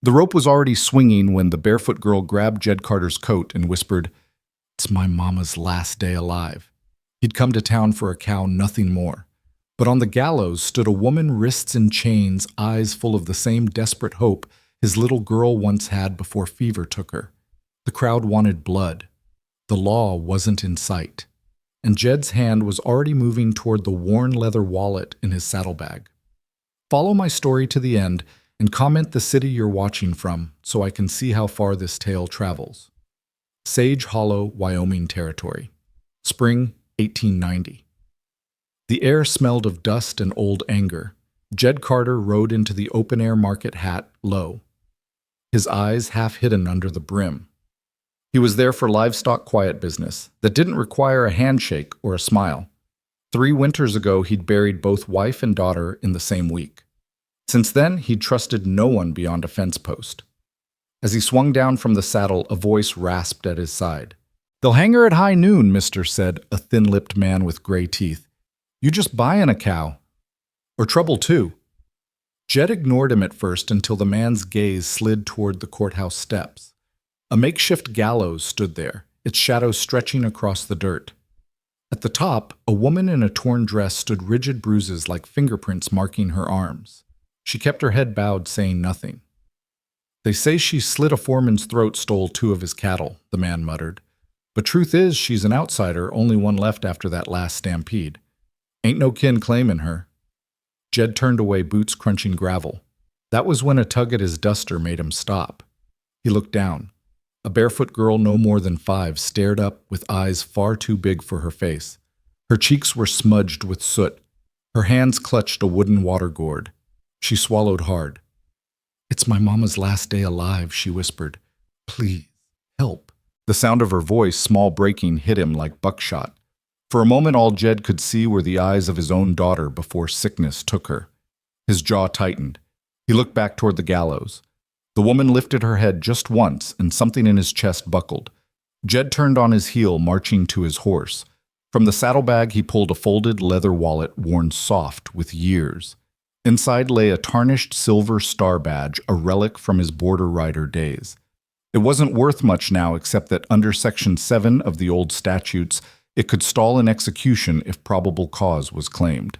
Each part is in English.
The rope was already swinging when the barefoot girl grabbed Jed Carter's coat and whispered, "It's my mama's last day alive." He'd come to town for a cow, nothing more. But on the gallows stood a woman, wrists in chains, eyes full of the same desperate hope his little girl once had before fever took her. The crowd wanted blood. The law wasn't in sight. And Jed's hand was already moving toward the worn leather wallet in his saddlebag. Follow my story to the end and comment the city you're watching from so I can see how far this tale travels. Sage Hollow, Wyoming Territory. Spring 1890. The air smelled of dust and old anger. Jed Carter rode into the open-air market, hat low, his eyes half hidden under the brim. He was there for livestock quiet business that didn't require a handshake or a smile. 3 winters ago, he'd buried both wife and daughter in the same week. Since then, he'd trusted no one beyond a fence post. As he swung down from the saddle, a voice rasped at his side. "They'll hang her at high noon, mister," said a thin-lipped man with gray teeth. "You just buyin' a cow. Or trouble, too." Jed ignored him at first until the man's gaze slid toward the courthouse steps. A makeshift gallows stood there, its shadow stretching across the dirt. At the top, a woman in a torn dress stood, rigid bruises like fingerprints marking her arms. She kept her head bowed, saying nothing. "They say she slit a foreman's throat, stole 2 of his cattle," the man muttered. "But truth is, she's an outsider, only one left after that last stampede. Ain't no kin claiming her." Jed turned away, boots crunching gravel. That was when a tug at his duster made him stop. He looked down. A barefoot girl no more than 5 stared up with eyes far too big for her face. Her cheeks were smudged with soot. Her hands clutched a wooden water gourd. She swallowed hard. "It's my mama's last day alive," she whispered. "Please, help." The sound of her voice, small breaking, hit him like buckshot. For a moment, all Jed could see were the eyes of his own daughter before sickness took her. His jaw tightened. He looked back toward the gallows. The woman lifted her head just once, and something in his chest buckled. Jed turned on his heel, marching to his horse. From the saddlebag, he pulled a folded leather wallet worn soft with years. Inside lay a tarnished silver star badge, a relic from his border rider days. It wasn't worth much now, except that under Section 7 of the old statutes, it could stall an execution if probable cause was claimed.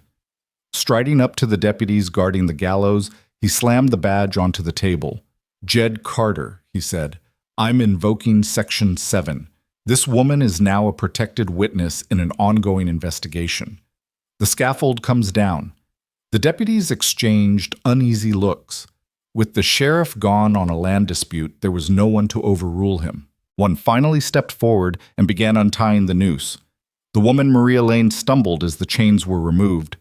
Striding up to the deputies guarding the gallows, he slammed the badge onto the table. "Jed Carter," he said, "I'm invoking Section 7. This woman is now a protected witness in an ongoing investigation." The scaffold comes down. The deputies exchanged uneasy looks. With the sheriff gone on a land dispute, there was no one to overrule him. One finally stepped forward and began untying the noose. The woman Maria Lane stumbled as the chains were removed.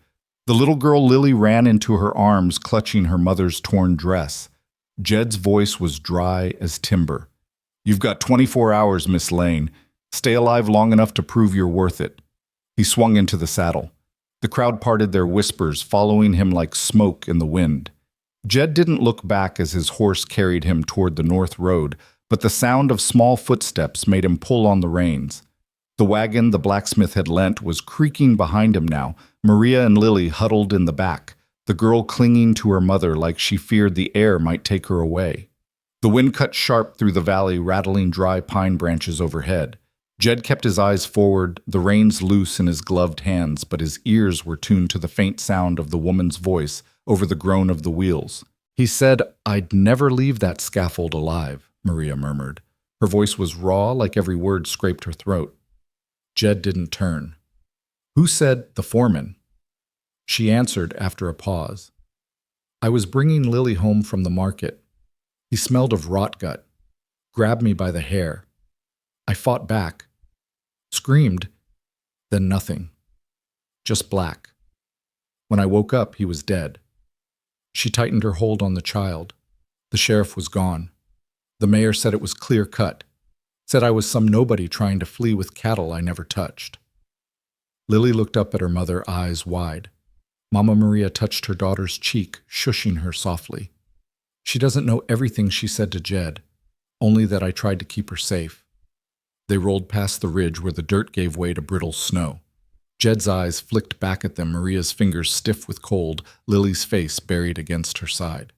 The little girl Lily ran into her arms, clutching her mother's torn dress. Jed's voice was dry as timber. "You've got 24 hours, Miss Lane. Stay alive long enough to prove you're worth it." He swung into the saddle. The crowd parted their whispers, following him like smoke in the wind. Jed didn't look back as his horse carried him toward the north road, but the sound of small footsteps made him pull on the reins. The wagon the blacksmith had lent was creaking behind him now, Maria and Lily huddled in the back, the girl clinging to her mother like she feared the air might take her away. The wind cut sharp through the valley, rattling dry pine branches overhead. Jed kept his eyes forward, the reins loose in his gloved hands, but his ears were tuned to the faint sound of the woman's voice over the groan of the wheels. "He said I'd never leave that scaffold alive," Maria murmured. Her voice was raw, like every word scraped her throat. Jed didn't turn. "Who said the foreman?" She answered after a pause. "I was bringing Lily home from the market. He smelled of rot gut, grabbed me by the hair. I fought back, screamed, then nothing. Just black. When I woke up, he was dead." She tightened her hold on the child. The sheriff was gone. The mayor said it was clear cut. Said I was some nobody trying to flee with cattle I never touched. Lily looked up at her mother, eyes wide. Mama Maria touched her daughter's cheek, shushing her softly. "She doesn't know everything she said to Jed, only that I tried to keep her safe." They rolled past the ridge where the dirt gave way to brittle snow. Jed's eyes flicked back at them, Maria's fingers stiff with cold, Lily's face buried against her side.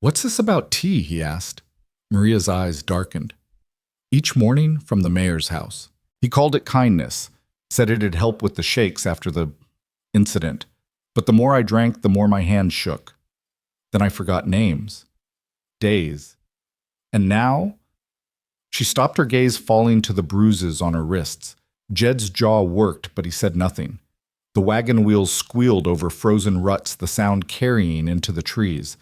"What's this about tea?" he asked. Maria's eyes darkened. "Each morning from the mayor's house. He called it kindness, said it'd help with the shakes after the incident. But the more I drank, the more my hands shook. Then I forgot names, days. And now?" She stopped, her gaze falling to the bruises on her wrists. Jed's jaw worked, but he said nothing. The wagon wheels squealed over frozen ruts, the sound carrying into the trees.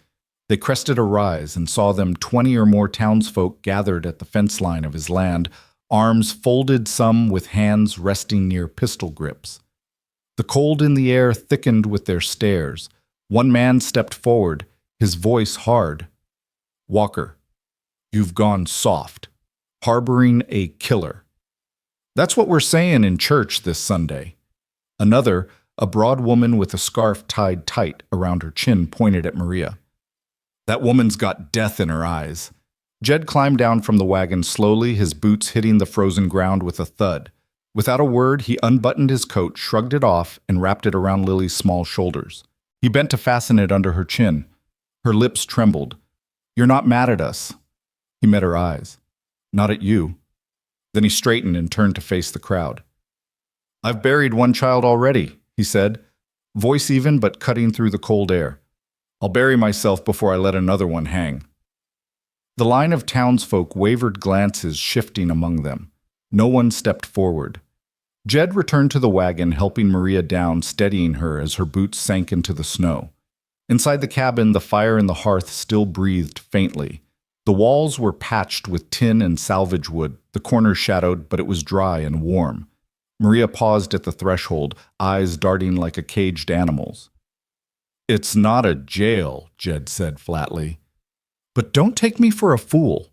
They crested a rise and saw them 20 or more townsfolk gathered at the fence line of his land, arms folded, some with hands resting near pistol grips. The cold in the air thickened with their stares. One man stepped forward, his voice hard. "Walker, you've gone soft. Harboring a killer. That's what we're saying in church this Sunday." Another, a broad woman with a scarf tied tight around her chin, pointed at Maria. "That woman's got death in her eyes." Jed climbed down from the wagon slowly, his boots hitting the frozen ground with a thud. Without a word, he unbuttoned his coat, shrugged it off, and wrapped it around Lily's small shoulders. He bent to fasten it under her chin. Her lips trembled. "You're not mad at us." He met her eyes. "Not at you." Then he straightened and turned to face the crowd. "I've buried one child already," he said, voice even but cutting through the cold air. "I'll bury myself before I let another one hang." The line of townsfolk wavered, glances shifting among them. No one stepped forward. Jed returned to the wagon, helping Maria down, steadying her as her boots sank into the snow. Inside the cabin, the fire in the hearth still breathed faintly. The walls were patched with tin and salvage wood, the corners shadowed, but it was dry and warm. Maria paused at the threshold, eyes darting like a caged animal's. "It's not a jail," Jed said flatly. "But don't take me for a fool."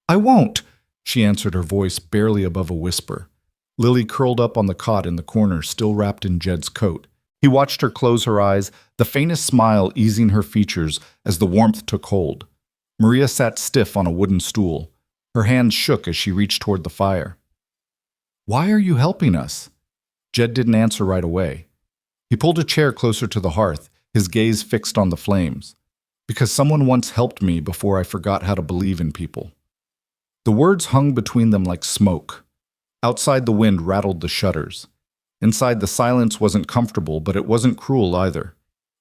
"I won't," she answered, her voice barely above a whisper. Lily curled up on the cot in the corner, still wrapped in Jed's coat. He watched her close her eyes, the faintest smile easing her features as the warmth took hold. Maria sat stiff on a wooden stool. Her hands shook as she reached toward the fire. "Why are you helping us?" Jed didn't answer right away. He pulled a chair closer to the hearth, his gaze fixed on the flames. "Because someone once helped me before I forgot how to believe in people." The words hung between them like smoke. Outside, the wind rattled the shutters. Inside, the silence wasn't comfortable, but it wasn't cruel either.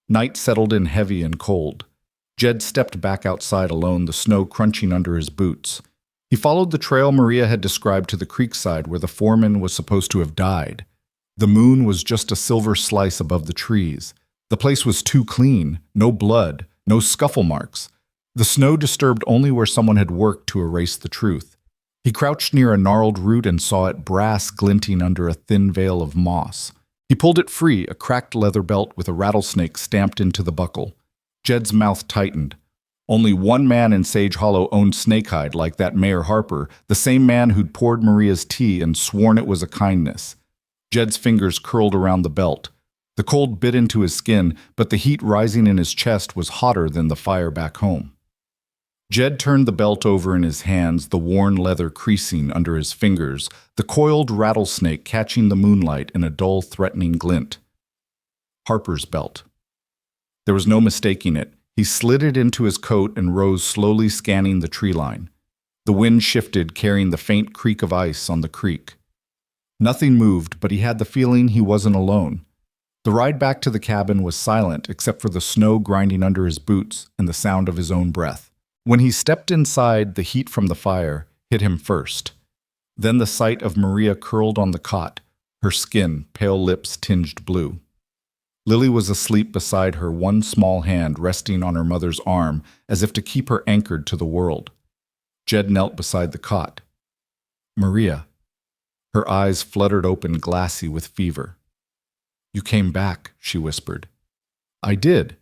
Night settled in heavy and cold. Jed stepped back outside alone, the snow crunching under his boots. He followed the trail Maria had described to the creekside where the foreman was supposed to have died. The moon was just a silver slice above the trees. The place was too clean, no blood, no scuffle marks. The snow disturbed only where someone had worked to erase the truth. He crouched near a gnarled root and saw it, brass glinting under a thin veil of moss. He pulled it free, a cracked leather belt with a rattlesnake stamped into the buckle. Jed's mouth tightened. Only one man in Sage Hollow owned snakehide like that Mayor Harper, the same man who'd poured Maria's tea and sworn it was a kindness. Jed's fingers curled around the belt. The cold bit into his skin, but the heat rising in his chest was hotter than the fire back home. Jed turned the belt over in his hands, the worn leather creasing under his fingers, the coiled rattlesnake catching the moonlight in a dull, threatening glint. Harper's belt. There was no mistaking it. He slid it into his coat and rose, slowly scanning the tree line. The wind shifted, carrying the faint creak of ice on the creek. Nothing moved, but he had the feeling he wasn't alone. The ride back to the cabin was silent, except for the snow grinding under his boots and the sound of his own breath. When he stepped inside, the heat from the fire hit him first. Then the sight of Maria curled on the cot, her skin, pale lips tinged blue. Lily was asleep beside her, one small hand resting on her mother's arm, as if to keep her anchored to the world. Jed knelt beside the cot. "Maria." Her eyes fluttered open, glassy with fever. "You came back," she whispered. "I did."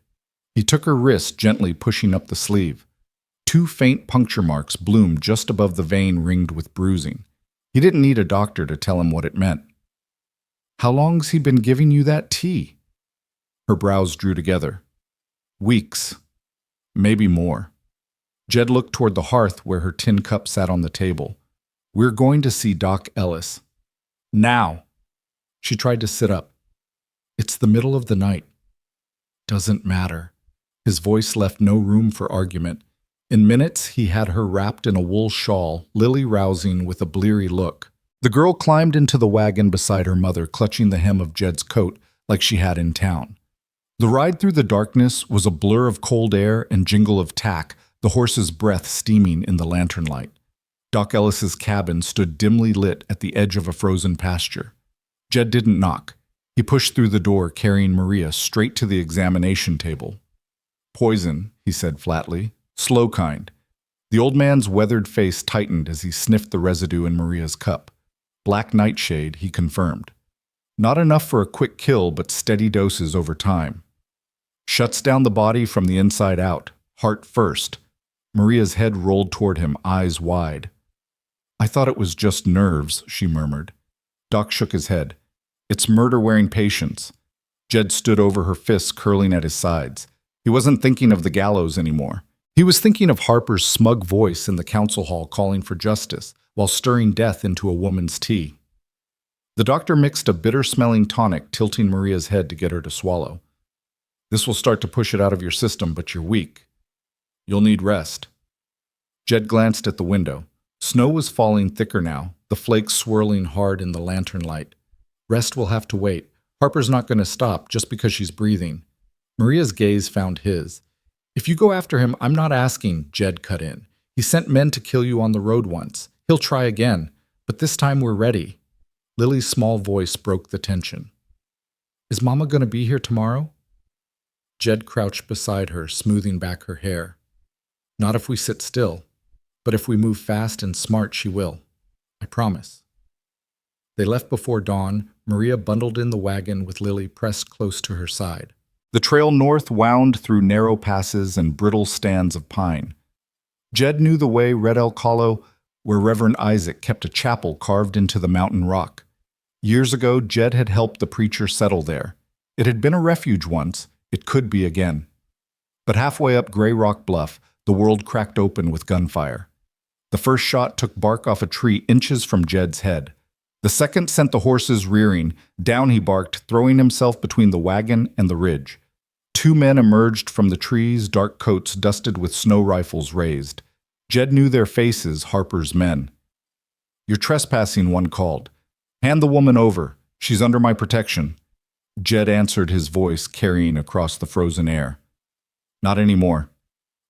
He took her wrist, gently pushing up the sleeve. Two faint puncture marks bloomed just above the vein ringed with bruising. He didn't need a doctor to tell him what it meant. "How long's he been giving you that tea?" Her brows drew together. "Weeks. Maybe more." Jed looked toward the hearth where her tin cup sat on the table. "We're going to see Doc Ellis. Now." She tried to sit up. "It's the middle of the night." "Doesn't matter." His voice left no room for argument. In minutes, he had her wrapped in a wool shawl, Lily rousing with a bleary look. The girl climbed into the wagon beside her mother, clutching the hem of Jed's coat like she had in town. The ride through the darkness was a blur of cold air and jingle of tack, the horse's breath steaming in the lantern light. Doc Ellis's cabin stood dimly lit at the edge of a frozen pasture. Jed didn't knock. He pushed through the door, carrying Maria straight to the examination table. "Poison," he said flatly. "Slow kind." The old man's weathered face tightened as he sniffed the residue in Maria's cup. "Black nightshade," he confirmed. "Not enough for a quick kill, but steady doses over time. Shuts down the body from the inside out, heart first." Maria's head rolled toward him, eyes wide. "I thought it was just nerves," she murmured. Doc shook his head. "It's murder-wearing patience." Jed stood over her fists curling at his sides. He wasn't thinking of the gallows anymore. He was thinking of Harper's smug voice in the council hall calling for justice, while stirring death into a woman's tea. The doctor mixed a bitter-smelling tonic, tilting Maria's head to get her to swallow. "This will start to push it out of your system, but you're weak. You'll need rest." Jed glanced at the window. Snow was falling thicker now, the flakes swirling hard in the lantern light. "Rest will have to wait. Harper's not going to stop just because she's breathing." Maria's gaze found his. "If you go after him, I'm not asking," Jed cut in. "He sent men to kill you on the road once. He'll try again, but this time we're ready." Lily's small voice broke the tension. "Is Mama going to be here tomorrow?" Jed crouched beside her, smoothing back her hair. "Not if we sit still, but if we move fast and smart, she will. I promise." They left before dawn, Maria bundled in the wagon with Lily pressed close to her side. The trail north wound through narrow passes and brittle stands of pine. Jed knew the way Red Elk Hollow, where Reverend Isaac kept a chapel carved into the mountain rock. Years ago, Jed had helped the preacher settle there. It had been a refuge once. It could be again. But halfway up Gray Rock Bluff, the world cracked open with gunfire. The first shot took bark off a tree inches from Jed's head. The second sent the horses rearing. Down he barked, throwing himself between the wagon and the ridge. Two men emerged from the trees, dark coats dusted with snow rifles raised. Jed knew their faces, Harper's men. "You're trespassing," one called. "Hand the woman over. She's under my protection." Jed answered, his voice carrying across the frozen air. "Not anymore."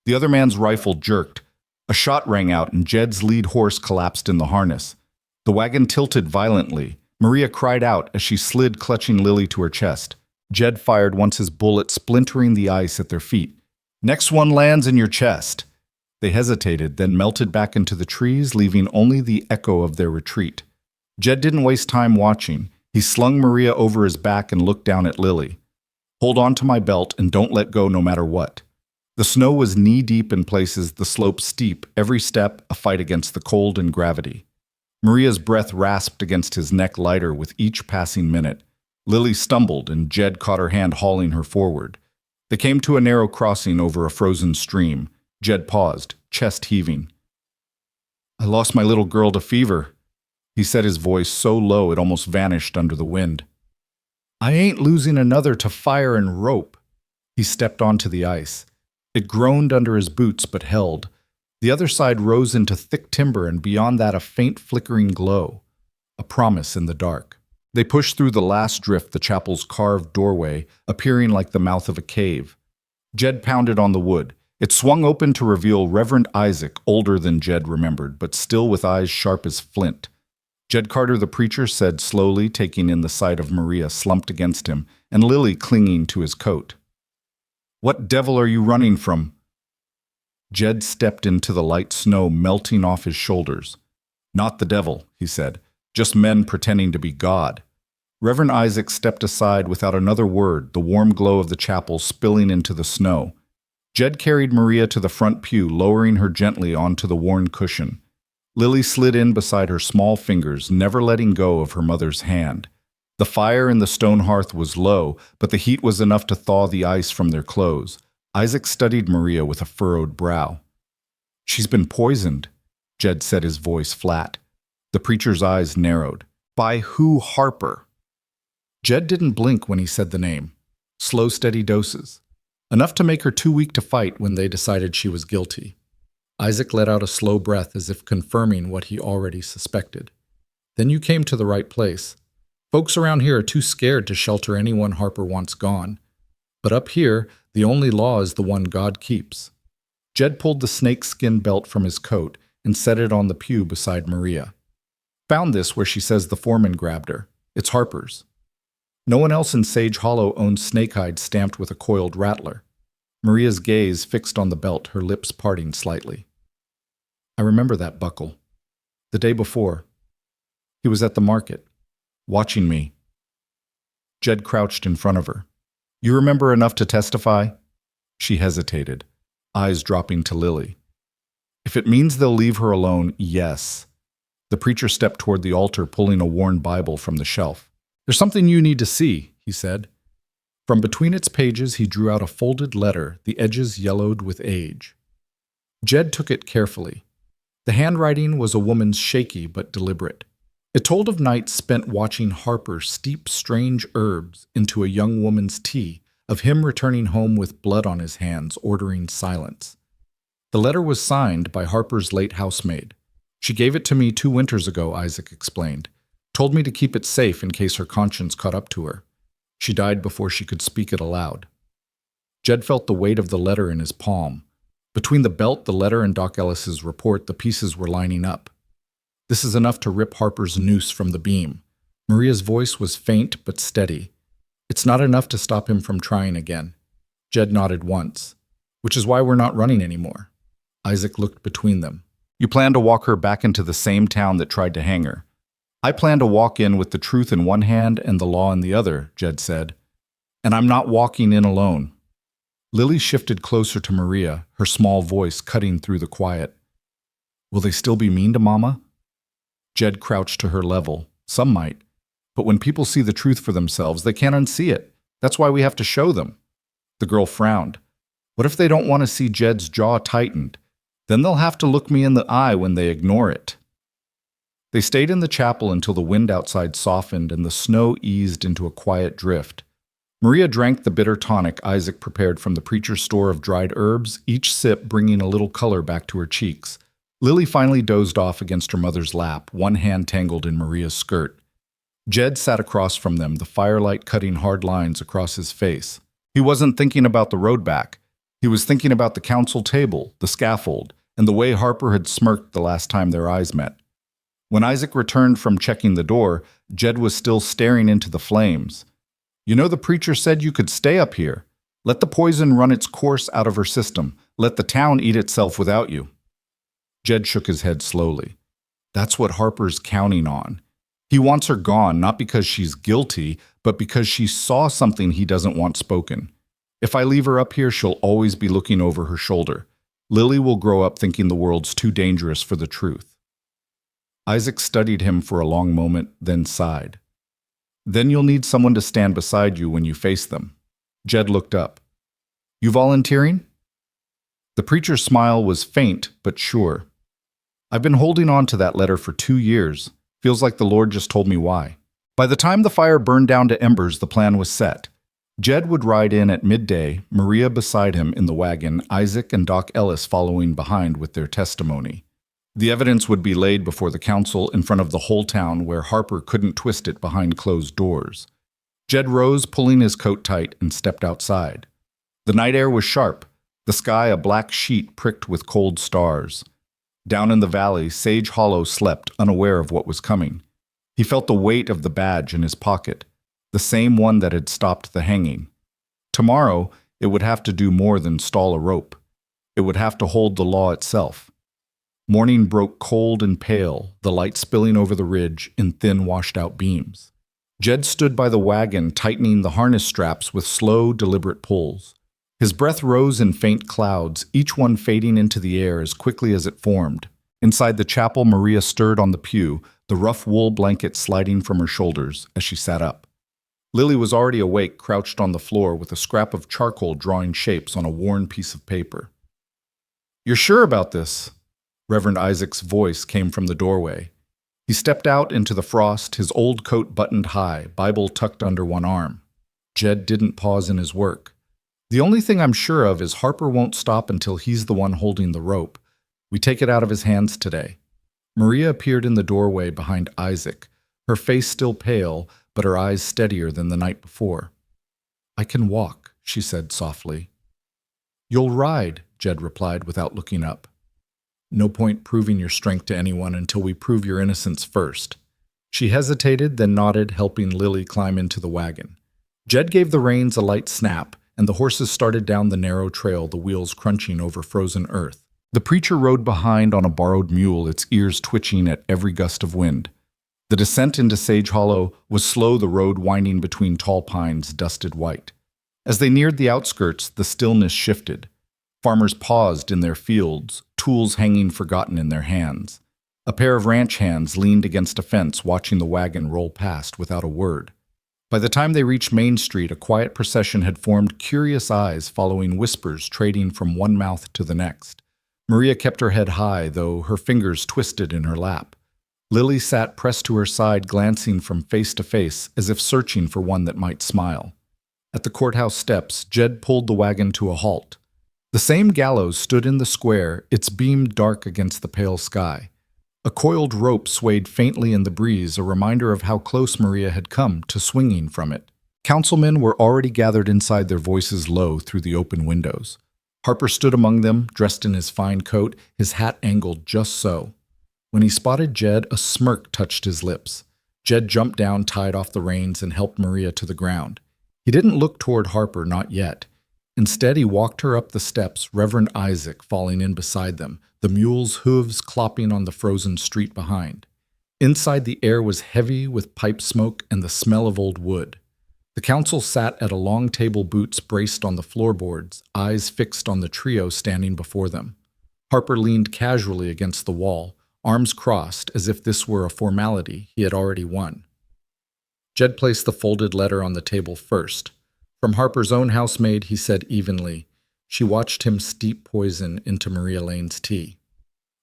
The other man's rifle jerked. A shot rang out and Jed's lead horse collapsed in the harness. The wagon tilted violently. Maria cried out as she slid, clutching Lily to her chest. Jed fired once, his bullet splintering the ice at their feet. "Next one lands in your chest." They hesitated, then melted back into the trees, leaving only the echo of their retreat. Jed didn't waste time watching. He slung Maria over his back and looked down at Lily. "Hold on to my belt and don't let go no matter what." The snow was knee-deep in places, the slope steep, every step a fight against the cold and gravity. Maria's breath rasped against his neck lighter with each passing minute. Lily stumbled, and Jed caught her hand, hauling her forward. They came to a narrow crossing over a frozen stream. Jed paused, chest heaving. "I lost my little girl to fever," he said, his voice so low it almost vanished under the wind. "I ain't losing another to fire and rope." He stepped onto the ice. It groaned under his boots but held. The other side rose into thick timber, and beyond that a faint flickering glow. A promise in the dark. They pushed through the last drift, the chapel's carved doorway, appearing like the mouth of a cave. Jed pounded on the wood. It swung open to reveal Reverend Isaac, older than Jed remembered, but still with eyes sharp as flint. Jed Carter, the preacher, said slowly, taking in the sight of Maria slumped against him, and Lily clinging to his coat. "What devil are you running from?" Jed stepped into the light snow melting off his shoulders. "Not the devil," he said, "just men pretending to be God." Reverend Isaac stepped aside without another word, the warm glow of the chapel spilling into the snow. Jed carried Maria to the front pew, lowering her gently onto the worn cushion. Lily slid in beside her small fingers, never letting go of her mother's hand. The fire in the stone hearth was low, but the heat was enough to thaw the ice from their clothes. Isaac studied Maria with a furrowed brow. "She's been poisoned," Jed said, his voice flat. The preacher's eyes narrowed. "By who, Harper?" Jed didn't blink when he said the name. Slow, steady doses. Enough to make her too weak to fight when they decided she was guilty. Isaac let out a slow breath as if confirming what he already suspected. Then you came to the right place. Folks around here are too scared to shelter anyone Harper wants gone. But up here, the only law is the one God keeps. Jed pulled the snakeskin belt from his coat and set it on the pew beside Maria. Found this where she says the foreman grabbed her. It's Harper's. No one else in Sage Hollow owns snakehide stamped with a coiled rattler. Maria's gaze fixed on the belt, her lips parting slightly. I remember that buckle. The day before. He was at the market, watching me. Jed crouched in front of her. You remember enough to testify? She hesitated, eyes dropping to Lily. If it means they'll leave her alone, yes. The preacher stepped toward the altar, pulling a worn Bible from the shelf. There's something you need to see, he said. From between its pages, he drew out a folded letter, the edges yellowed with age. Jed took it carefully. The handwriting was a woman's, shaky but deliberate. It told of nights spent watching Harper steep strange herbs into a young woman's tea, of him returning home with blood on his hands, ordering silence. The letter was signed by Harper's late housemaid. She gave it to me 2 winters ago, Isaac explained. Told me to keep it safe in case her conscience caught up to her. She died before she could speak it aloud. Jed felt the weight of the letter in his palm. Between the belt, the letter, and Doc Ellis's report, the pieces were lining up. This is enough to rip Harper's noose from the beam. Maria's voice was faint but steady. It's not enough to stop him from trying again. Jed nodded once. Which is why we're not running anymore. Isaac looked between them. You plan to walk her back into the same town that tried to hang her. I plan to walk in with the truth in one hand and the law in the other, Jed said. And I'm not walking in alone. Lily shifted closer to Maria, her small voice cutting through the quiet. Will they still be mean to Mama? Jed crouched to her level. Some might. But when people see the truth for themselves, they can't unsee it. That's why we have to show them. The girl frowned. What if they don't want to see Jed's jaw tightened? Then they'll have to look me in the eye when they ignore it. They stayed in the chapel until the wind outside softened and the snow eased into a quiet drift. Maria drank the bitter tonic Isaac prepared from the preacher's store of dried herbs, each sip bringing a little color back to her cheeks. Lily finally dozed off against her mother's lap, one hand tangled in Maria's skirt. Jed sat across from them, the firelight cutting hard lines across his face. He wasn't thinking about the road back. He was thinking about the council table, the scaffold, and the way Harper had smirked the last time their eyes met. When Isaac returned from checking the door, Jed was still staring into the flames. You know, the preacher said you could stay up here. Let the poison run its course out of her system. Let the town eat itself without you. Jed shook his head slowly. That's what Harper's counting on. He wants her gone, not because she's guilty, but because she saw something he doesn't want spoken. If I leave her up here, she'll always be looking over her shoulder. Lily will grow up thinking the world's too dangerous for the truth. Isaac studied him for a long moment, then sighed. Then you'll need someone to stand beside you when you face them. Jed looked up. You volunteering? The preacher's smile was faint but sure. I've been holding on to that letter for 2 years. Feels like the Lord just told me why. By the time the fire burned down to embers, the plan was set. Jed would ride in at midday, Maria beside him in the wagon, Isaac and Doc Ellis following behind with their testimony. The evidence would be laid before the council in front of the whole town where Harper couldn't twist it behind closed doors. Jed rose, pulling his coat tight, and stepped outside. The night air was sharp, the sky a black sheet pricked with cold stars. Down in the valley, Sage Hollow slept, unaware of what was coming. He felt the weight of the badge in his pocket, the same one that had stopped the hanging. Tomorrow, it would have to do more than stall a rope. It would have to hold the law itself. Morning broke cold and pale, the light spilling over the ridge in thin, washed-out beams. Jed stood by the wagon, tightening the harness straps with slow, deliberate pulls. His breath rose in faint clouds, each one fading into the air as quickly as it formed. Inside the chapel, Maria stirred on the pew, the rough wool blanket sliding from her shoulders as she sat up. Lily was already awake, crouched on the floor with a scrap of charcoal drawing shapes on a worn piece of paper. "You're sure about this?" Reverend Isaac's voice came from the doorway. He stepped out into the frost, his old coat buttoned high, Bible tucked under one arm. Jed didn't pause in his work. The only thing I'm sure of is Harper won't stop until he's the one holding the rope. We take it out of his hands today." Maria appeared in the doorway behind Isaac, her face still pale, but her eyes steadier than the night before. "I can walk," she said softly. "You'll ride," Jed replied without looking up. "No point proving your strength to anyone until we prove your innocence first." She hesitated, then nodded, helping Lily climb into the wagon. Jed gave the reins a light snap, and the horses started down the narrow trail, the wheels crunching over frozen earth. The preacher rode behind on a borrowed mule, its ears twitching at every gust of wind. The descent into Sage Hollow was slow, the road winding between tall pines dusted white. As they neared the outskirts, the stillness shifted. Farmers paused in their fields, tools hanging forgotten in their hands. A pair of ranch hands leaned against a fence, watching the wagon roll past without a word. By the time they reached Main Street, a quiet procession had formed, curious eyes following whispers trading from one mouth to the next. Maria kept her head high, though her fingers twisted in her lap. Lily sat pressed to her side, glancing from face to face, as if searching for one that might smile. At the courthouse steps, Jed pulled the wagon to a halt. The same gallows stood in the square, its beam dark against the pale sky. A coiled rope swayed faintly in the breeze, a reminder of how close Maria had come to swinging from it. Councilmen were already gathered inside, their voices low through the open windows. Harper stood among them, dressed in his fine coat, his hat angled just so. When he spotted Jed, a smirk touched his lips. Jed jumped down, tied off the reins, and helped Maria to the ground. He didn't look toward Harper, not yet. Instead, he walked her up the steps, Reverend Isaac falling in beside them, the mule's hooves clopping on the frozen street behind. Inside, the air was heavy with pipe smoke and the smell of old wood. The council sat at a long table, boots braced on the floorboards, eyes fixed on the trio standing before them. Harper leaned casually against the wall, arms crossed as if this were a formality he had already won. Jed placed the folded letter on the table first. From Harper's own housemaid, he said evenly. She watched him steep poison into Maria Lane's tea.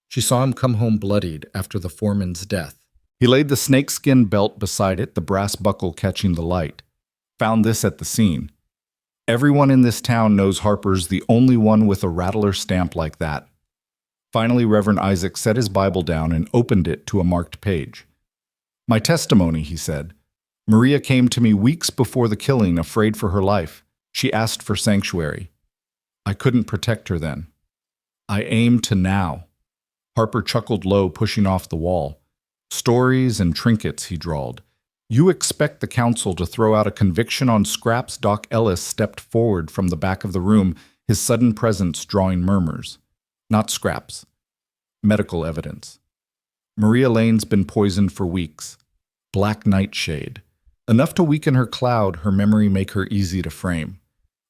She saw him come home bloodied after the foreman's death. He laid the snakeskin belt beside it, the brass buckle catching the light. Found this at the scene. Everyone in this town knows Harper's the only one with a rattler stamp like that. Finally, Reverend Isaac set his Bible down and opened it to a marked page. "My testimony," he said. "Maria came to me weeks before the killing, afraid for her life. She asked for sanctuary. I couldn't protect her then. I aim to now." Harper chuckled low, pushing off the wall. "Stories and trinkets," he drawled. "You expect the council to throw out a conviction on scraps?" Doc Ellis stepped forward from the back of the room, his sudden presence drawing murmurs. "Not scraps. Medical evidence. Maria Lane's been poisoned for weeks. Black nightshade. Enough to weaken her cloud, her memory make her easy to frame."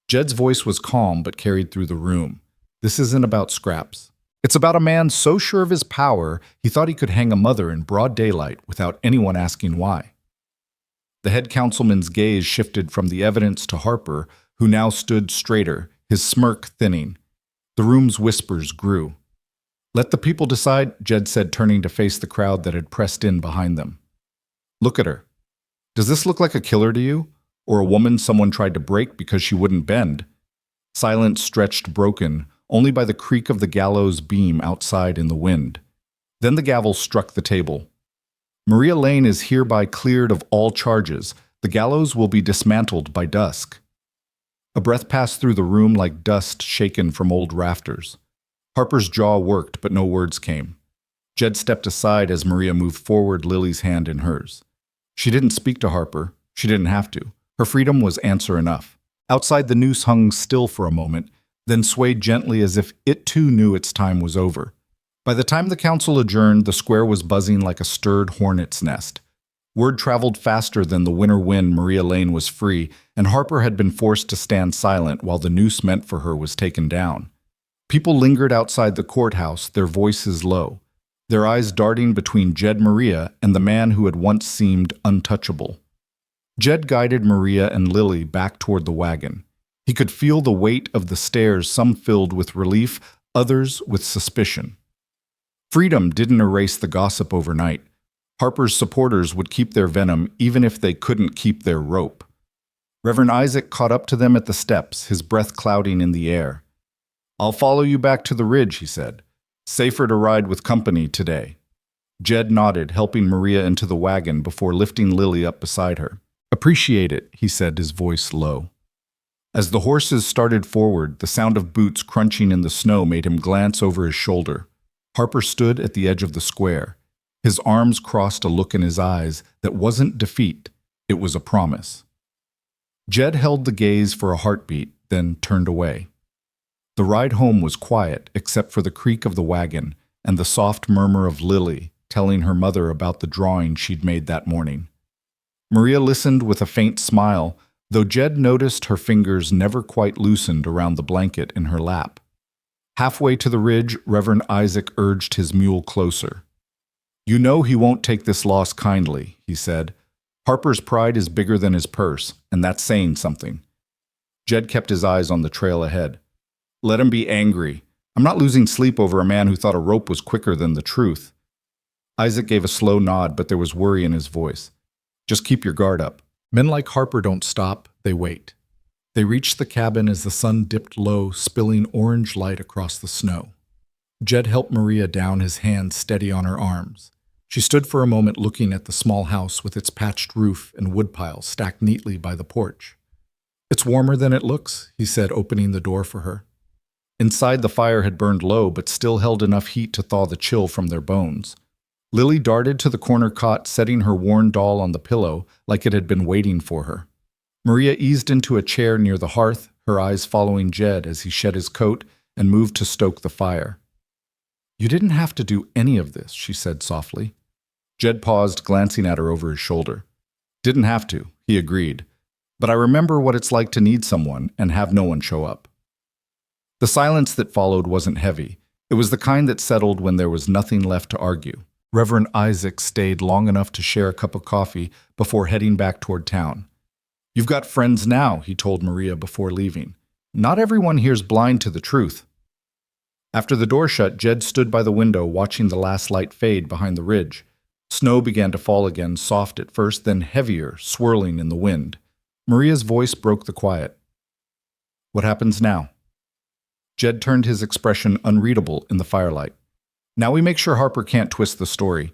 Jed's voice was calm but carried through the room. "This isn't about scraps. It's about a man so sure of his power he thought he could hang a mother in broad daylight without anyone asking why." The head councilman's gaze shifted from the evidence to Harper, who now stood straighter, his smirk thinning. The room's whispers grew. "Let the people decide," Jed said, turning to face the crowd that had pressed in behind them. "Look at her. Does this look like a killer to you? Or a woman someone tried to break because she wouldn't bend?" Silence stretched broken, only by the creak of the gallows beam outside in the wind. Then the gavel struck the table. "Maria Lane is hereby cleared of all charges. The gallows will be dismantled by dusk." A breath passed through the room like dust shaken from old rafters. Harper's jaw worked, but no words came. Jed stepped aside as Maria moved forward, Lily's hand in hers. She didn't speak to Harper. She didn't have to. Her freedom was answer enough. Outside, the noose hung still for a moment, then swayed gently as if it too knew its time was over. By the time the council adjourned, the square was buzzing like a stirred hornet's nest. Word traveled faster than the winter wind. Maria Lane was free, and Harper had been forced to stand silent while the noose meant for her was taken down. People lingered outside the courthouse, their voices low, their eyes darting between Jed Maria and the man who had once seemed untouchable. Jed guided Maria and Lily back toward the wagon. He could feel the weight of the stairs, some filled with relief, others with suspicion. Freedom didn't erase the gossip overnight. Harper's supporters would keep their venom even if they couldn't keep their rope. Reverend Isaac caught up to them at the steps, his breath clouding in the air. "I'll follow you back to the ridge," he said. "Safer to ride with company today." Jed nodded, helping Maria into the wagon before lifting Lily up beside her. "Appreciate it," he said, his voice low. As the horses started forward, the sound of boots crunching in the snow made him glance over his shoulder. Harper stood at the edge of the square. His arms crossed, a look in his eyes that wasn't defeat, it was a promise. Jed held the gaze for a heartbeat, then turned away. The ride home was quiet, except for the creak of the wagon and the soft murmur of Lily telling her mother about the drawing she'd made that morning. Maria listened with a faint smile, though Jed noticed her fingers never quite loosened around the blanket in her lap. Halfway to the ridge, Reverend Isaac urged his mule closer. "You know he won't take this loss kindly," he said. "Harper's pride is bigger than his purse, and that's saying something." Jed kept his eyes on the trail ahead. "Let him be angry. I'm not losing sleep over a man who thought a rope was quicker than the truth." Isaac gave a slow nod, but there was worry in his voice. "Just keep your guard up. Men like Harper don't stop, they wait." They reached the cabin as the sun dipped low, spilling orange light across the snow. Jed helped Maria down, his hands steady on her arms. She stood for a moment looking at the small house with its patched roof and woodpile stacked neatly by the porch. "It's warmer than it looks," he said, opening the door for her. Inside, the fire had burned low, but still held enough heat to thaw the chill from their bones. Lily darted to the corner cot, setting her worn doll on the pillow like it had been waiting for her. Maria eased into a chair near the hearth, her eyes following Jed as he shed his coat and moved to stoke the fire. "You didn't have to do any of this," she said softly. Jed paused, glancing at her over his shoulder. "Didn't have to," he agreed. "But I remember what it's like to need someone and have no one show up." The silence that followed wasn't heavy. It was the kind that settled when there was nothing left to argue. Reverend Isaac stayed long enough to share a cup of coffee before heading back toward town. "You've got friends now," he told Maria before leaving. "Not everyone here's blind to the truth." After the door shut, Jed stood by the window watching the last light fade behind the ridge. Snow began to fall again, soft at first, then heavier, swirling in the wind. Maria's voice broke the quiet. "What happens now?" Jed turned, his expression unreadable in the firelight. "Now we make sure Harper can't twist the story.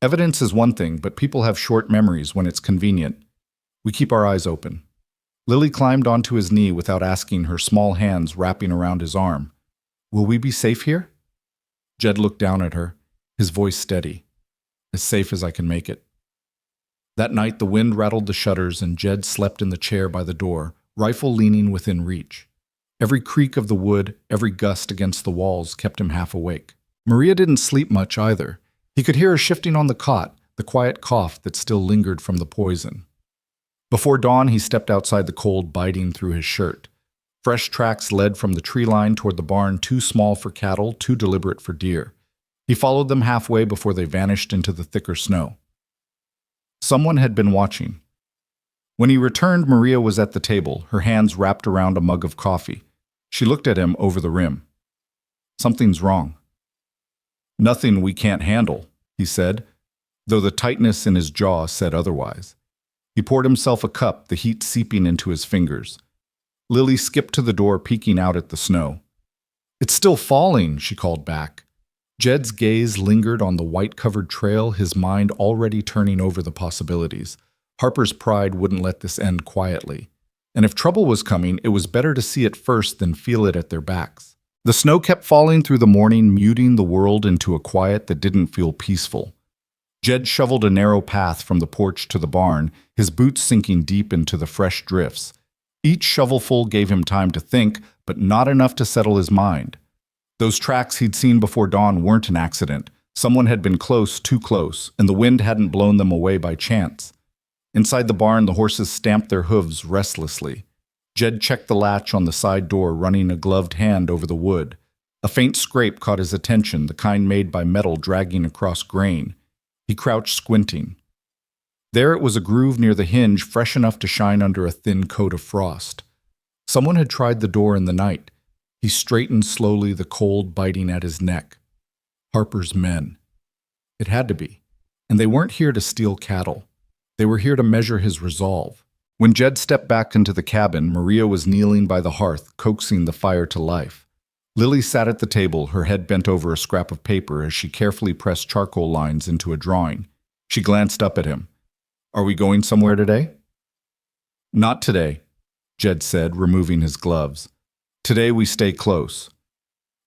Evidence is one thing, but people have short memories when it's convenient. We keep our eyes open." Lily climbed onto his knee without asking, her small hands wrapping around his arm. "Will we be safe here?" Jed looked down at her, his voice steady. "As safe as I can make it." That night the wind rattled the shutters and Jed slept in the chair by the door, rifle leaning within reach. Every creak of the wood, every gust against the walls kept him half awake. Maria didn't sleep much either. He could hear her shifting on the cot, the quiet cough that still lingered from the poison. Before dawn, he stepped outside, the cold biting through his shirt. Fresh tracks led from the tree line toward the barn, too small for cattle, too deliberate for deer. He followed them halfway before they vanished into the thicker snow. Someone had been watching. When he returned, Maria was at the table, her hands wrapped around a mug of coffee. She looked at him over the rim. "Something's wrong." "Nothing we can't handle," he said, though the tightness in his jaw said otherwise. He poured himself a cup, the heat seeping into his fingers. Lily skipped to the door, peeking out at the snow. "It's still falling," she called back. Jed's gaze lingered on the white-covered trail, his mind already turning over the possibilities. Harper's pride wouldn't let this end quietly. And if trouble was coming, it was better to see it first than feel it at their backs. The snow kept falling through the morning, muting the world into a quiet that didn't feel peaceful. Jed shoveled a narrow path from the porch to the barn, his boots sinking deep into the fresh drifts. Each shovelful gave him time to think, but not enough to settle his mind. Those tracks he'd seen before dawn weren't an accident. Someone had been close, too close, and the wind hadn't blown them away by chance. Inside the barn, the horses stamped their hooves restlessly. Jed checked the latch on the side door, running a gloved hand over the wood. A faint scrape caught his attention, the kind made by metal dragging across grain. He crouched, squinting. There it was, a groove near the hinge, fresh enough to shine under a thin coat of frost. Someone had tried the door in the night. He straightened slowly, the cold biting at his neck. Harper's men. It had to be. And they weren't here to steal cattle. They were here to measure his resolve. When Jed stepped back into the cabin, Maria was kneeling by the hearth, coaxing the fire to life. Lily sat at the table, her head bent over a scrap of paper as she carefully pressed charcoal lines into a drawing. She glanced up at him. "Are we going somewhere today?" "Not today," Jed said, removing his gloves. "Today we stay close."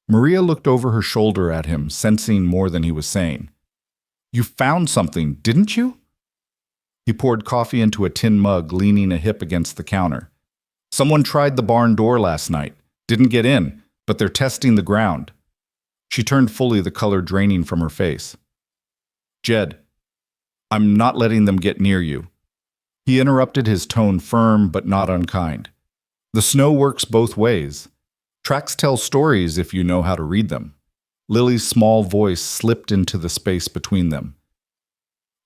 Maria looked over her shoulder at him, sensing more than he was saying. "You found something, didn't you?" He poured coffee into a tin mug, leaning a hip against the counter. "Someone tried the barn door last night. Didn't get in, but they're testing the ground." She turned fully, the color draining from her face. "Jed, I'm not letting them get near you." He interrupted, his tone firm but not unkind. "The snow works both ways. Tracks tell stories if you know how to read them." Lily's small voice slipped into the space between them.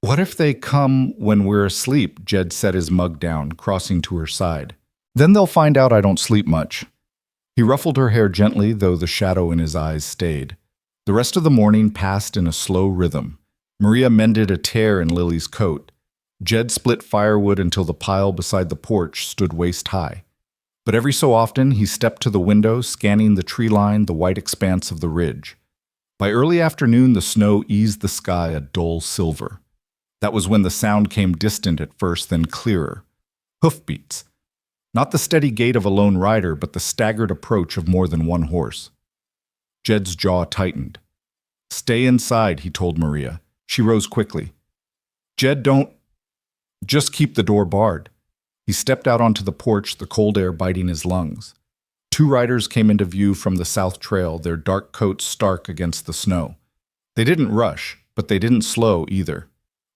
"What if they come when we're asleep?" Jed set his mug down, crossing to her side. "Then they'll find out I don't sleep much." He ruffled her hair gently, though the shadow in his eyes stayed. The rest of the morning passed in a slow rhythm. Maria mended a tear in Lily's coat. Jed split firewood until the pile beside the porch stood waist high. But every so often he stepped to the window, scanning the tree line, the white expanse of the ridge. By early afternoon, the snow eased the sky a dull silver. That was when the sound came, distant at first, then clearer. Hoofbeats. Not the steady gait of a lone rider, but the staggered approach of more than one horse. Jed's jaw tightened. "Stay inside," he told Maria. She rose quickly. "Jed, don't... just keep the door barred." He stepped out onto the porch, the cold air biting his lungs. Two riders came into view from the south trail, their dark coats stark against the snow. They didn't rush, but they didn't slow either.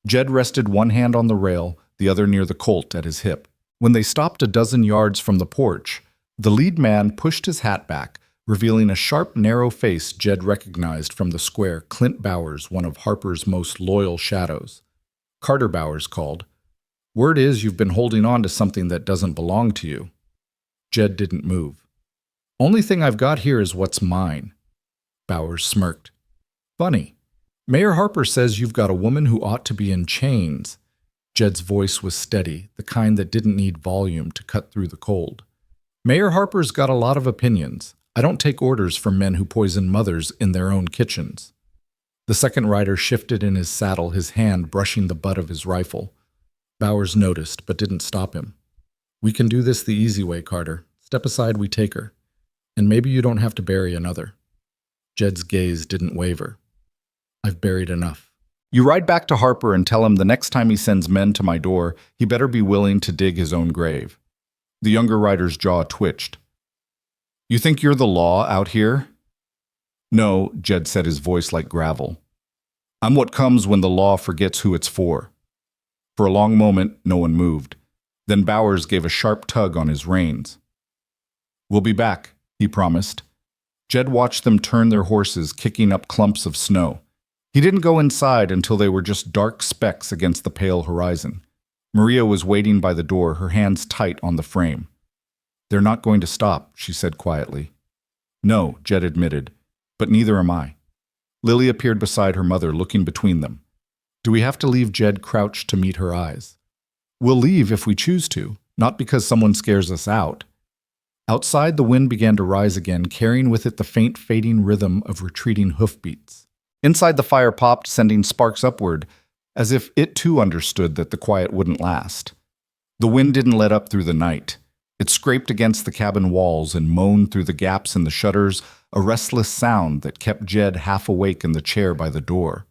Jed rested one hand on the rail, the other near the colt at his hip. When they stopped a dozen yards from the porch, the lead man pushed his hat back, revealing a sharp, narrow face Jed recognized from the square. Clint Bowers, one of Harper's most loyal shadows. Carter Bowers called. "Word is you've been holding on to something that doesn't belong to you." Jed didn't move. "Only thing I've got here is what's mine." Bowers smirked. "Funny. Mayor Harper says you've got a woman who ought to be in chains." Jed's voice was steady, the kind that didn't need volume to cut through the cold. "Mayor Harper's got a lot of opinions. I don't take orders from men who poison mothers in their own kitchens." The second rider shifted in his saddle, his hand brushing the butt of his rifle. Bowers noticed, but didn't stop him. "We can do this the easy way, Carter. Step aside, we take her. And maybe you don't have to bury another." Jed's gaze didn't waver. "I've buried enough. You ride back to Harper and tell him the next time he sends men to my door, he better be willing to dig his own grave." The younger rider's jaw twitched. "You think you're the law out here?" "No," Jed said, his voice like gravel. "I'm what comes when the law forgets who it's for." For a long moment, no one moved. Then Bowers gave a sharp tug on his reins. "We'll be back," he promised. Jed watched them turn their horses, kicking up clumps of snow. He didn't go inside until they were just dark specks against the pale horizon. Maria was waiting by the door, her hands tight on the frame. "They're not going to stop," she said quietly. "No," Jed admitted, "but neither am I." Lily appeared beside her mother, looking between them. "Do we have to leave?" Jed crouched to meet her eyes. "We'll leave if we choose to, not because someone scares us out." Outside, the wind began to rise again, carrying with it the faint, fading rhythm of retreating hoofbeats. Inside, the fire popped, sending sparks upward, as if it too understood that the quiet wouldn't last. The wind didn't let up through the night. It scraped against the cabin walls and moaned through the gaps in the shutters, a restless sound that kept Jed half awake in the chair by the door.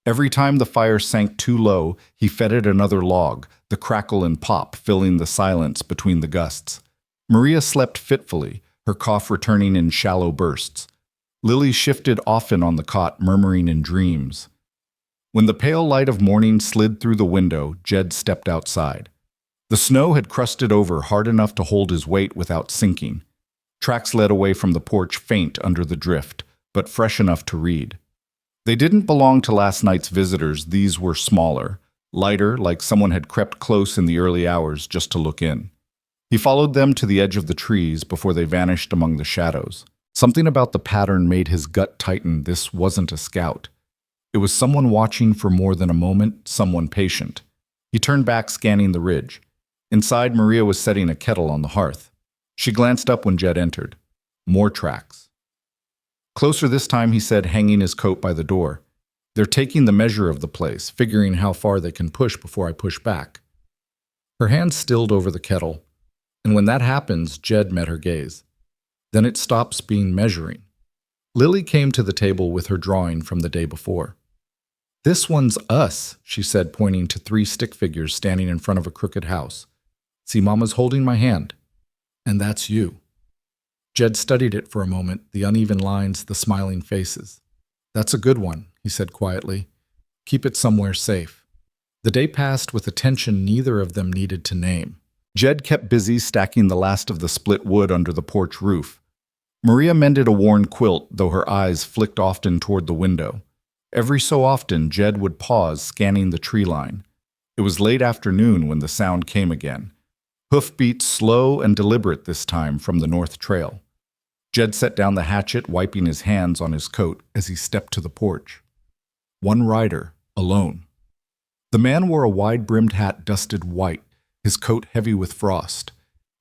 Every time the fire sank too low, he fed it another log, the crackle and pop filling the silence between the gusts. Maria slept fitfully, her cough returning in shallow bursts. Lily shifted often on the cot, murmuring in dreams. When the pale light of morning slid through the window, Jed stepped outside. The snow had crusted over hard enough to hold his weight without sinking. Tracks led away from the porch, faint under the drift, but fresh enough to read. They didn't belong to last night's visitors. These were smaller, lighter, like someone had crept close in the early hours just to look in. He followed them to the edge of the trees before they vanished among the shadows. Something about the pattern made his gut tighten. This wasn't a scout. It was someone watching for more than a moment, someone patient. He turned back, scanning the ridge. Inside, Maria was setting a kettle on the hearth. She glanced up when Jed entered. More tracks. Closer this time, he said, hanging his coat by the door. They're taking the measure of the place, figuring how far they can push before I push back. Her hand stilled over the kettle, and when that happens, Jed met her gaze. Then it stops being measuring. Lily came to the table with her drawing from the day before. This one's us, she said, pointing to 3 stick figures standing in front of a crooked house. See, Mama's holding my hand. And that's you. Jed studied it for a moment, the uneven lines, the smiling faces. That's a good one, he said quietly. Keep it somewhere safe. The day passed with a tension neither of them needed to name. Jed kept busy stacking the last of the split wood under the porch roof. Maria mended a worn quilt, though her eyes flicked often toward the window. Every so often, Jed would pause, scanning the tree line. It was late afternoon when the sound came again. Hoofbeats slow and deliberate this time from the north trail. Jed set down the hatchet, wiping his hands on his coat as he stepped to the porch. One rider, alone. The man wore a wide-brimmed hat dusted white, his coat heavy with frost.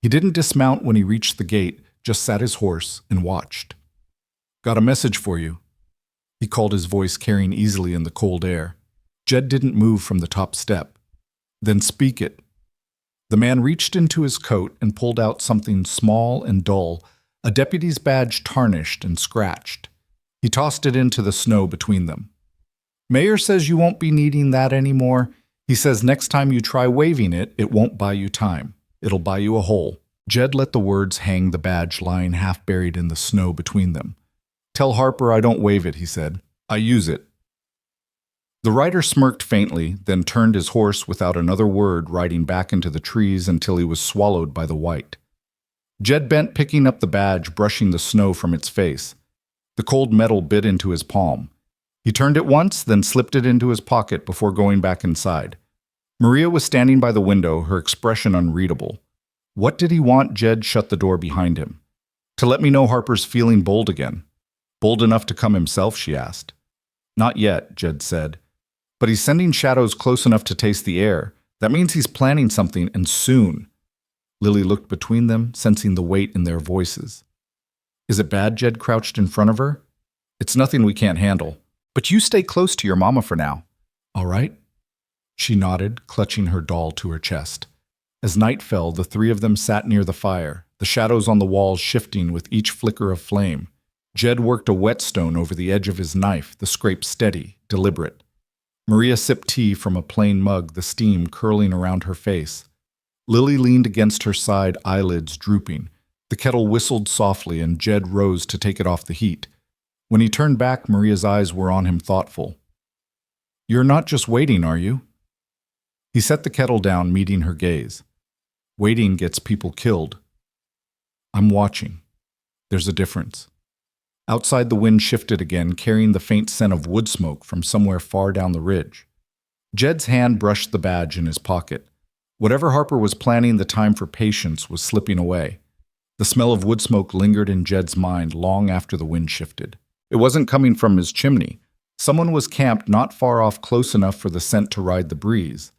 He didn't dismount when he reached the gate, just sat his horse and watched. Got a message for you. He called, his voice carrying easily in the cold air. Jed didn't move from the top step. Then speak it. The man reached into his coat and pulled out something small and dull, a deputy's badge tarnished and scratched. He tossed it into the snow between them. Mayor says you won't be needing that anymore. He says next time you try waving it, it won't buy you time. It'll buy you a hole. Jed let the words hang, the badge lying half buried in the snow between them. Tell Harper I don't wave it, he said. I use it. The rider smirked faintly, then turned his horse without another word, riding back into the trees until he was swallowed by the white. Jed bent, picking up the badge, brushing the snow from its face. The cold metal bit into his palm. He turned it once, then slipped it into his pocket before going back inside. Maria was standing by the window, her expression unreadable. What did he want? Jed shut the door behind him. To let me know Harper's feeling bold again. Bold enough to come himself, she asked. Not yet, Jed said. But he's sending shadows close enough to taste the air. That means he's planning something, and soon. Lily looked between them, sensing the weight in their voices. Is it bad? Jed crouched in front of her. It's nothing we can't handle. But you stay close to your mama for now. All right? She nodded, clutching her doll to her chest. As night fell, the 3 of them sat near the fire, the shadows on the walls shifting with each flicker of flame. Jed worked a whetstone over the edge of his knife, the scrape steady, deliberate. Maria sipped tea from a plain mug, the steam curling around her face. Lily leaned against her side, eyelids drooping. The kettle whistled softly, and Jed rose to take it off the heat. When he turned back, Maria's eyes were on him, thoughtful. You're not just waiting, are you? He set the kettle down, meeting her gaze. Waiting gets people killed. I'm watching. There's a difference. Outside, the wind shifted again, carrying the faint scent of wood smoke from somewhere far down the ridge. Jed's hand brushed the badge in his pocket. Whatever Harper was planning, the time for patience was slipping away. The smell of wood smoke lingered in Jed's mind long after the wind shifted. It wasn't coming from his chimney. Someone was camped not far off, close enough for the scent to ride the breeze.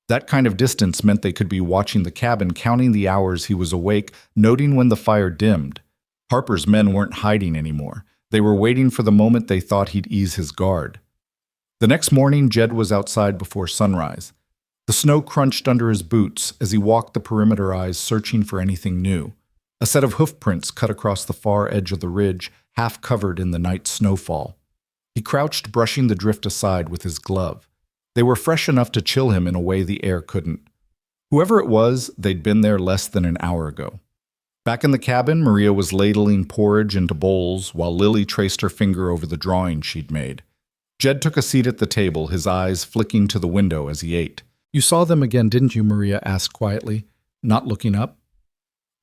That kind of distance meant they could be watching the cabin, counting the hours he was awake, noting when the fire dimmed. Harper's men weren't hiding anymore. They were waiting for the moment they thought he'd ease his guard. The next morning, Jed was outside before sunrise. The snow crunched under his boots as he walked the perimeter, eyes searching for anything new. A set of hoofprints cut across the far edge of the ridge, half covered in the night snowfall. He crouched, brushing the drift aside with his glove. They were fresh enough to chill him in a way the air couldn't. Whoever it was, they'd been there less than an hour ago. Back in the cabin, Maria was ladling porridge into bowls while Lily traced her finger over the drawing she'd made. Jed took a seat at the table, his eyes flicking to the window as he ate. You saw them again, didn't you? Maria asked quietly, not looking up.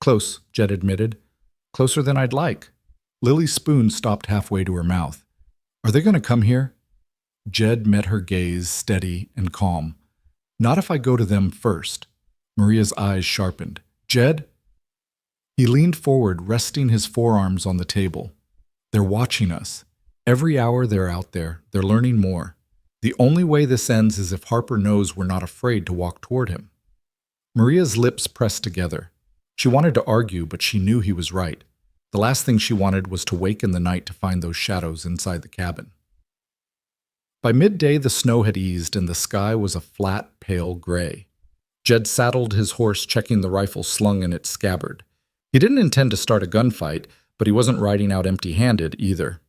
Close, Jed admitted. Closer than I'd like. Lily's spoon stopped halfway to her mouth. Are they going to come here? Jed met her gaze, steady and calm. Not if I go to them first. Maria's eyes sharpened. Jed? He leaned forward, resting his forearms on the table. They're watching us. Every hour they're out there, they're learning more. The only way this ends is if Harper knows we're not afraid to walk toward him. Maria's lips pressed together. She wanted to argue, but she knew he was right. The last thing she wanted was to wake in the night to find those shadows inside the cabin. By midday, the snow had eased and the sky was a flat, pale gray. Jed saddled his horse, checking the rifle slung in its scabbard. He didn't intend to start a gunfight, but he wasn't riding out empty-handed either.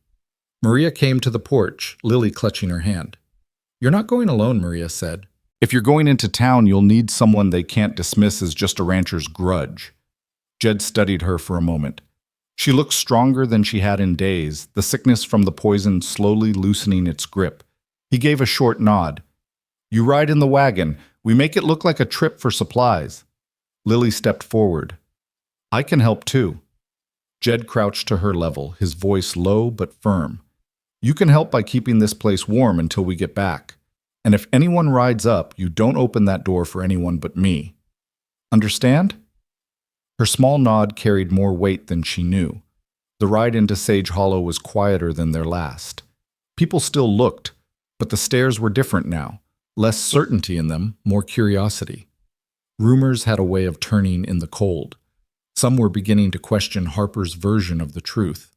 Maria came to the porch, Lily clutching her hand. "You're not going alone," Maria said. "If you're going into town, you'll need someone they can't dismiss as just a rancher's grudge." Jed studied her for a moment. She looked stronger than she had in days, the sickness from the poison slowly loosening its grip. He gave a short nod. "You ride in the wagon. We make it look like a trip for supplies." Lily stepped forward. "I can help too." Jed crouched to her level, his voice low but firm. "You can help by keeping this place warm until we get back. And if anyone rides up, you don't open that door for anyone but me. Understand?" Her small nod carried more weight than she knew. The ride into Sage Hollow was quieter than their last. People still looked, but the stares were different now. Less certainty in them, more curiosity. Rumors had a way of turning in the cold. Some were beginning to question Harper's version of the truth.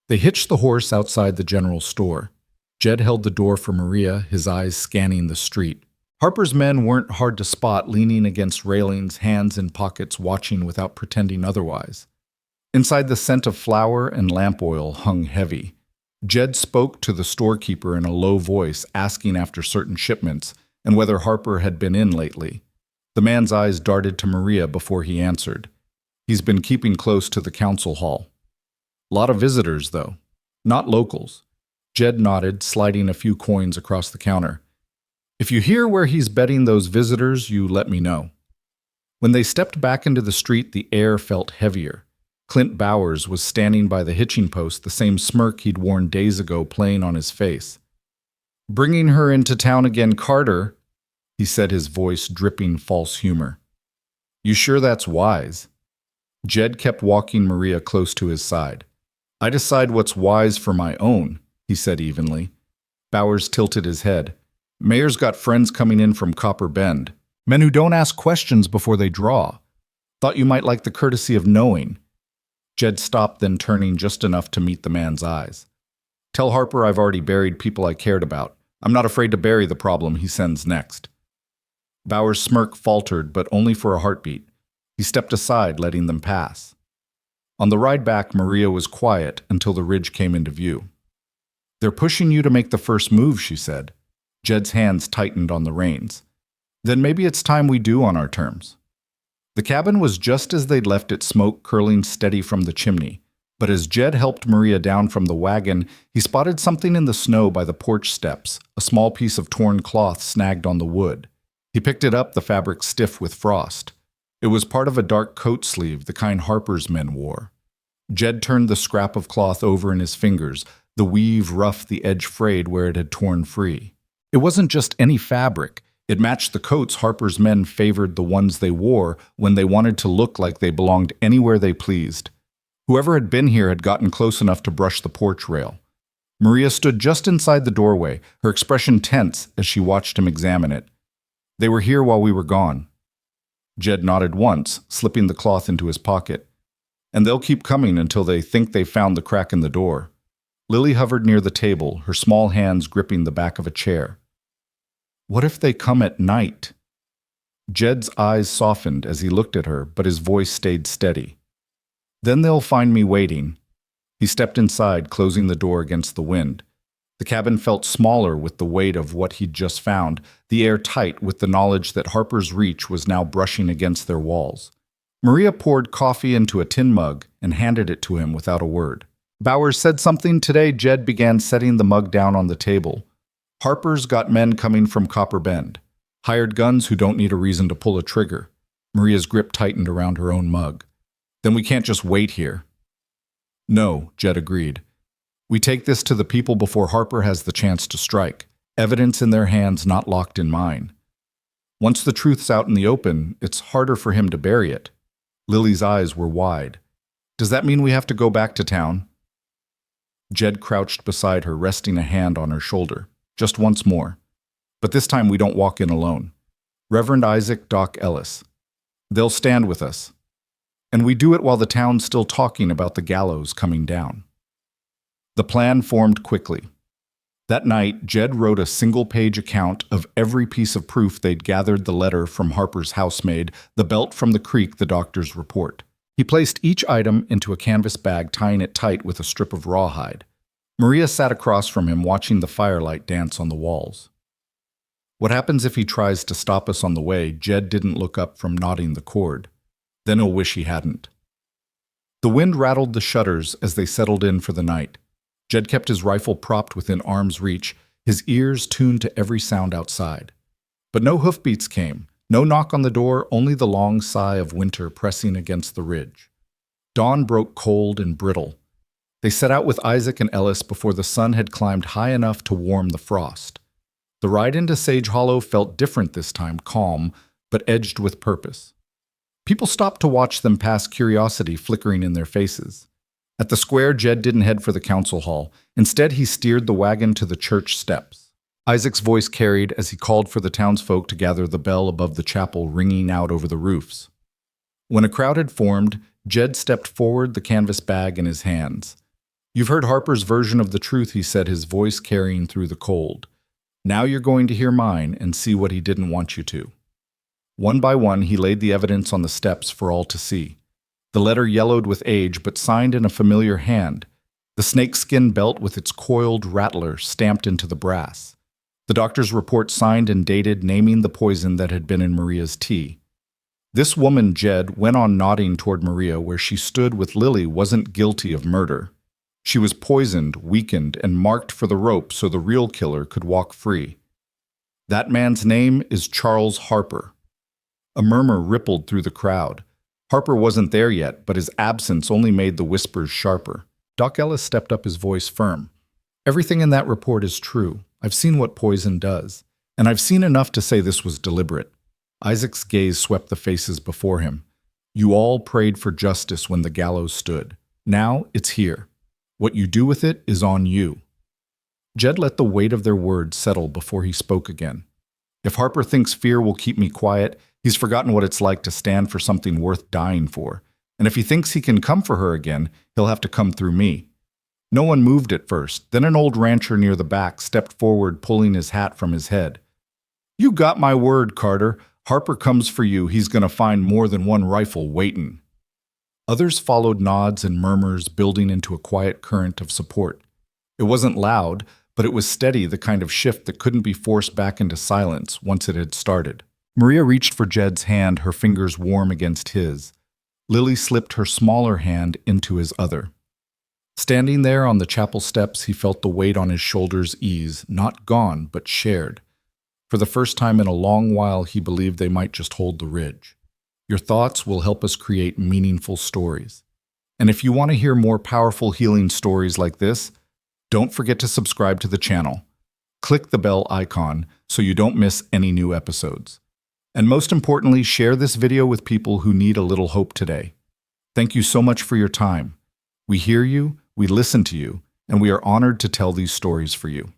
They hitched the horse outside the general store. Jed held the door for Maria, his eyes scanning the street. Harper's men weren't hard to spot, leaning against railings, hands in pockets, watching without pretending otherwise. Inside, the scent of flour and lamp oil hung heavy. Jed spoke to the storekeeper in a low voice, asking after certain shipments and whether Harper had been in lately. The man's eyes darted to Maria before he answered. "He's been keeping close to the council hall." "Lot of visitors, though. Not locals." Jed nodded, sliding a few coins across the counter. "If you hear where he's betting those visitors, you let me know." When they stepped back into the street, the air felt heavier. Clint Bowers was standing by the hitching post, the same smirk he'd worn days ago playing on his face. "Bringing her into town again, Carter," he said, his voice dripping false humor. "You sure that's wise?" Jed kept walking Maria close to his side. "I decide what's wise for my own," he said evenly. Bowers tilted his head. "Mayor's got friends coming in from Copper Bend. Men who don't ask questions before they draw. Thought you might like the courtesy of knowing." Jed stopped, then turning just enough to meet the man's eyes. "Tell Harper I've already buried people I cared about. I'm not afraid to bury the problem he sends next." Bowers' smirk faltered, but only for a heartbeat. He stepped aside, letting them pass. On the ride back, Maria was quiet until the ridge came into view. "They're pushing you to make the first move," she said. Jed's hands tightened on the reins. "Then maybe it's time we do on our terms." The cabin was just as they'd left it, smoke curling steady from the chimney. But as Jed helped Maria down from the wagon, he spotted something in the snow by the porch steps, a small piece of torn cloth snagged on the wood. He picked it up, the fabric stiff with frost. It was part of a dark coat sleeve, the kind Harper's men wore. Jed turned the scrap of cloth over in his fingers, the weave rough, the edge frayed where it had torn free. It wasn't just any fabric. It matched the coats Harper's men favored, the ones they wore when they wanted to look like they belonged anywhere they pleased. Whoever had been here had gotten close enough to brush the porch rail. Maria stood just inside the doorway, her expression tense as she watched him examine it. "They were here while we were gone." Jed nodded once, slipping the cloth into his pocket. "And they'll keep coming until they think they've found the crack in the door." Lily hovered near the table, her small hands gripping the back of a chair. "What if they come at night?" Jed's eyes softened as he looked at her, but his voice stayed steady. "Then they'll find me waiting." He stepped inside, closing the door against the wind. The cabin felt smaller with the weight of what he'd just found, the air tight with the knowledge that Harper's reach was now brushing against their walls. Maria poured coffee into a tin mug and handed it to him without a word. "Bowers said something today." Jed began setting the mug down on the table. "Harper's got men coming from Copper Bend. Hired guns who don't need a reason to pull a trigger." Maria's grip tightened around her own mug. "Then we can't just wait here." "No," Jed agreed. "We take this to the people before Harper has the chance to strike. Evidence in their hands, not locked in mine. Once the truth's out in the open, it's harder for him to bury it." Lily's eyes were wide. "Does that mean we have to go back to town?" Jed crouched beside her, resting a hand on her shoulder. "Just once more. But this time we don't walk in alone. Reverend Isaac Doc Ellis. They'll stand with us. And we do it while the town's still talking about the gallows coming down. The plan formed quickly. That night, Jed wrote a single-page account of every piece of proof they'd gathered: the letter from Harper's housemaid, the belt from the creek, the doctor's report. He placed each item into a canvas bag, tying it tight with a strip of rawhide. Maria sat across from him, watching the firelight dance on the walls. What happens if he tries to stop us on the way? Jed didn't look up from knotting the cord. Then he'll wish he hadn't. The wind rattled the shutters as they settled in for the night. Jed kept his rifle propped within arm's reach, his ears tuned to every sound outside. But no hoofbeats came, no knock on the door, only the long sigh of winter pressing against the ridge. Dawn broke cold and brittle. They set out with Isaac and Ellis before the sun had climbed high enough to warm the frost. The ride into Sage Hollow felt different this time, calm, but edged with purpose. People stopped to watch them pass, curiosity flickering in their faces. At the square, Jed didn't head for the council hall. Instead, he steered the wagon to the church steps. Isaac's voice carried as he called for the townsfolk to gather, the bell above the chapel ringing out over the roofs. When a crowd had formed, Jed stepped forward, the canvas bag in his hands. "You've heard Harper's version of the truth," he said, his voice carrying through the cold. "Now you're going to hear mine and see what he didn't want you to." One by one, he laid the evidence on the steps for all to see. The letter yellowed with age, but signed in a familiar hand. The snakeskin belt with its coiled rattler stamped into the brass. The doctor's report signed and dated, naming the poison that had been in Maria's tea. This woman, Jed went on nodding toward Maria, where she stood with Lily, wasn't guilty of murder. She was poisoned, weakened, and marked for the rope so the real killer could walk free. That man's name is Charles Harper. A murmur rippled through the crowd. Harper wasn't there yet, but his absence only made the whispers sharper. Doc Ellis stepped up, his voice firm. "Everything in that report is true. I've seen what poison does, and I've seen enough to say this was deliberate." Isaac's gaze swept the faces before him. "You all prayed for justice when the gallows stood. Now it's here. What you do with it is on you." Jed let the weight of their words settle before he spoke again. "If Harper thinks fear will keep me quiet, he's forgotten what it's like to stand for something worth dying for. And if he thinks he can come for her again, he'll have to come through me." No one moved at first. Then an old rancher near the back stepped forward, pulling his hat from his head. "You got my word, Carter. Harper comes for you. He's going to find more than one rifle waiting." Others followed, nods and murmurs building into a quiet current of support. It wasn't loud, but it was steady, the kind of shift that couldn't be forced back into silence once it had started. Maria reached for Jed's hand, her fingers warm against his. Lily slipped her smaller hand into his other. Standing there on the chapel steps, he felt the weight on his shoulders ease, not gone, but shared. For the first time in a long while, he believed they might just hold the ridge. Your thoughts will help us create meaningful stories. And if you want to hear more powerful healing stories like this, don't forget to subscribe to the channel. Click the bell icon so you don't miss any new episodes. And most importantly, share this video with people who need a little hope today. Thank you so much for your time. We hear you, we listen to you, and we are honored to tell these stories for you.